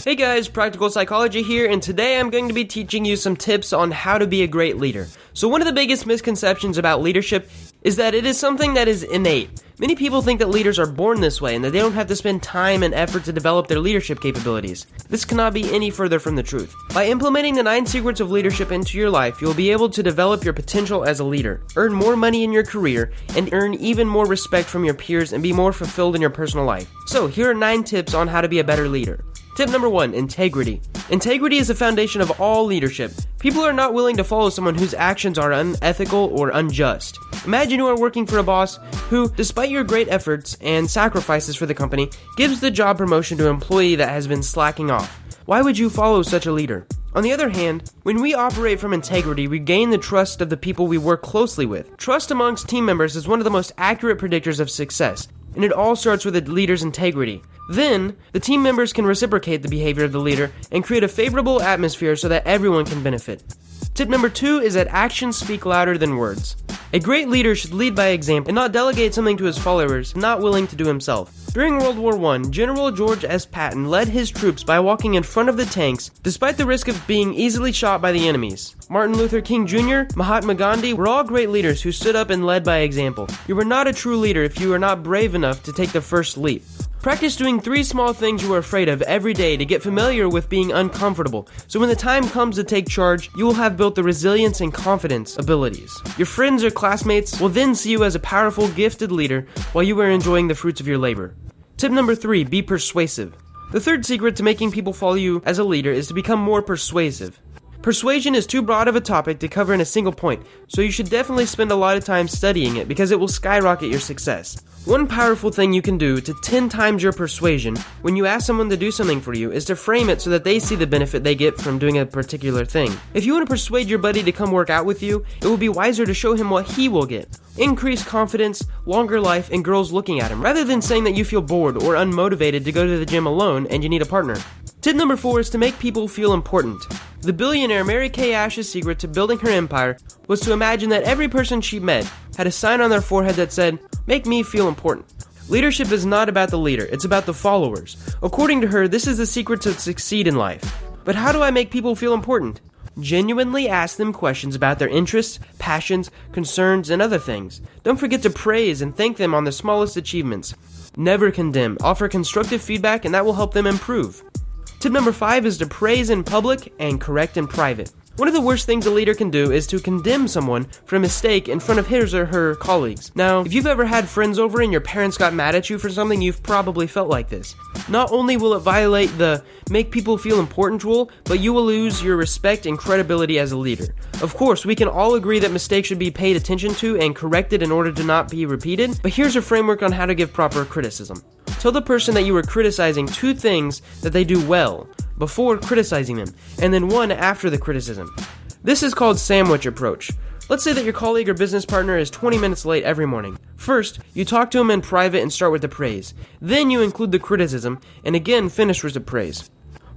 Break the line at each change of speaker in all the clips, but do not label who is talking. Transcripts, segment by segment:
Hey guys, Practical Psychology here, and today I'm going to be teaching you some tips on how to be a great leader. So one of the biggest misconceptions about leadership is that it is something that is innate. Many people think that leaders are born this way and that they don't have to spend time and effort to develop their leadership capabilities. This cannot be any further from the truth. By implementing the 9 secrets of leadership into your life, you'll be able to develop your potential as a leader, earn more money in your career, and earn even more respect from your peers and be more fulfilled in your personal life. So here are 9 tips on how to be a better leader. Tip number 1, integrity. Integrity is the foundation of all leadership. People are not willing to follow someone whose actions are unethical or unjust. Imagine you are working for a boss who, despite your great efforts and sacrifices for the company, gives the job promotion to an employee that has been slacking off. Why would you follow such a leader? On the other hand, when we operate from integrity, we gain the trust of the people we work closely with. Trust amongst team members is one of the most accurate predictors of success, and it all starts with a leader's integrity. Then, the team members can reciprocate the behavior of the leader and create a favorable atmosphere so that everyone can benefit. Tip number 2 is that actions speak louder than words. A great leader should lead by example and not delegate something to his followers not willing to do himself. During World War I, General George S. Patton led his troops by walking in front of the tanks despite the risk of being easily shot by the enemies. Martin Luther King Jr., Mahatma Gandhi were all great leaders who stood up and led by example. You are not a true leader if you are not brave enough to take the first leap. Practice doing 3 small things you are afraid of every day to get familiar with being uncomfortable, so when the time comes to take charge, you will have built the resilience and confidence abilities. Your friends or classmates will then see you as a powerful, gifted leader while you are enjoying the fruits of your labor. Tip number 3, be persuasive. The third secret to making people follow you as a leader is to become more persuasive. Persuasion is too broad of a topic to cover in a single point, so you should definitely spend a lot of time studying it because it will skyrocket your success. One powerful thing you can do to 10 times your persuasion when you ask someone to do something for you is to frame it so that they see the benefit they get from doing a particular thing. If you want to persuade your buddy to come work out with you, it will be wiser to show him what he will get. Increased confidence, longer life, and girls looking at him, rather than saying that you feel bored or unmotivated to go to the gym alone and you need a partner. Tip number 4 is to make people feel important. The billionaire Mary Kay Ash's secret to building her empire was to imagine that every person she met had a sign on their forehead that said, "Make me feel important." Leadership is not about the leader, it's about the followers. According to her, this is the secret to succeed in life. But how do I make people feel important? Genuinely ask them questions about their interests, passions, concerns, and other things. Don't forget to praise and thank them on the smallest achievements. Never condemn. Offer constructive feedback, and that will help them improve. Tip number 5 is to praise in public and correct in private. One of the worst things a leader can do is to condemn someone for a mistake in front of his or her colleagues. Now, if you've ever had friends over and your parents got mad at you for something, you've probably felt like this. Not only will it violate the make people feel important rule, but you will lose your respect and credibility as a leader. Of course, we can all agree that mistakes should be paid attention to and corrected in order to not be repeated, but here's a framework on how to give proper criticism. Tell the person that you were criticizing 2 things that they do well before criticizing them, and then 1 after the criticism. This is called sandwich approach. Let's say that your colleague or business partner is 20 minutes late every morning. First, you talk to him in private and start with the praise. Then you include the criticism, and again finish with the praise.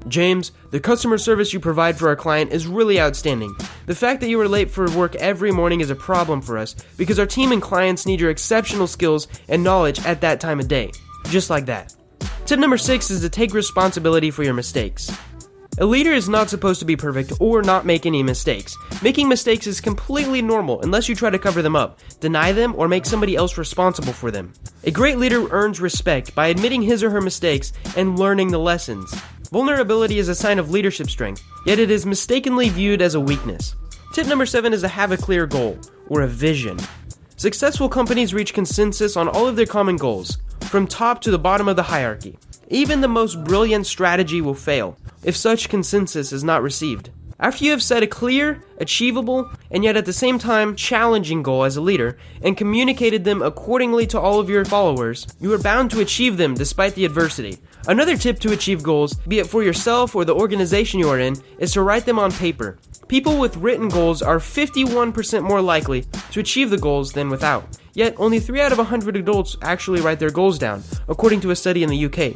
"James, the customer service you provide for our client is really outstanding. The fact that you are late for work every morning is a problem for us because our team and clients need your exceptional skills and knowledge at that time of day." Just like that. Tip number 6 is to take responsibility for your mistakes. A leader is not supposed to be perfect or not make any mistakes. Making mistakes is completely normal unless you try to cover them up, deny them, or make somebody else responsible for them. A great leader earns respect by admitting his or her mistakes and learning the lessons. Vulnerability is a sign of leadership strength, yet it is mistakenly viewed as a weakness. Tip number 7 is to have a clear goal, or a vision. Successful companies reach consensus on all of their common goals, from top to the bottom of the hierarchy. Even the most brilliant strategy will fail if such consensus is not received. After you have set a clear, achievable, and yet at the same time challenging goal as a leader, and communicated them accordingly to all of your followers, you are bound to achieve them despite the adversity. Another tip to achieve goals, be it for yourself or the organization you are in, is to write them on paper. People with written goals are 51% more likely to achieve the goals than without. Yet, only 3 out of 100 adults actually write their goals down, according to a study in the UK.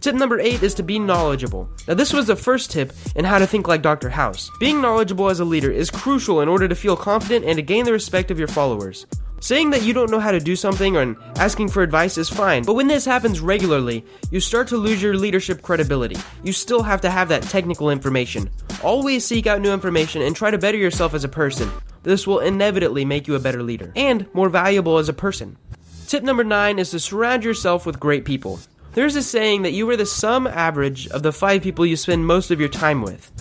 Tip number 8 is to be knowledgeable. Now this was the first tip in how to think like Dr. House. Being knowledgeable as a leader is crucial in order to feel confident and to gain the respect of your followers. Saying that you don't know how to do something or asking for advice is fine, but when this happens regularly, you start to lose your leadership credibility. You still have to have that technical information. Always seek out new information and try to better yourself as a person. This will inevitably make you a better leader and more valuable as a person. Tip number 9 is to surround yourself with great people. There's a saying that you are the sum average of the 5 people you spend most of your time with.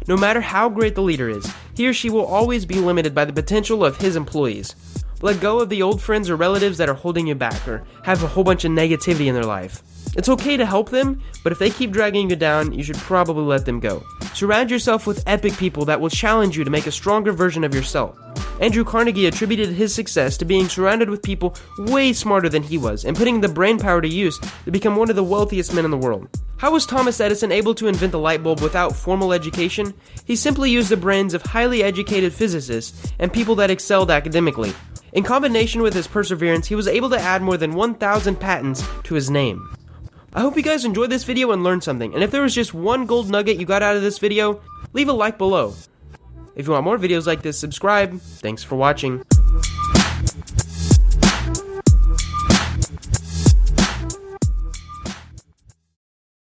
No matter how great the leader is, he or she will always be limited by the potential of his employees. Let go of the old friends or relatives that are holding you back or have a whole bunch of negativity in their life. It's okay to help them, but if they keep dragging you down, you should probably let them go. Surround yourself with epic people that will challenge you to make a stronger version of yourself. Andrew Carnegie attributed his success to being surrounded with people way smarter than he was and putting the brain power to use to become one of the wealthiest men in the world. How was Thomas Edison able to invent the light bulb without formal education? He simply used the brains of highly educated physicists and people that excelled academically. In combination with his perseverance, he was able to add more than 1,000 patents to his name. I hope you guys enjoyed this video and learned something, and if there was just one gold nugget you got out of this video, leave a like below. If you want more videos like this, subscribe. Thanks for watching.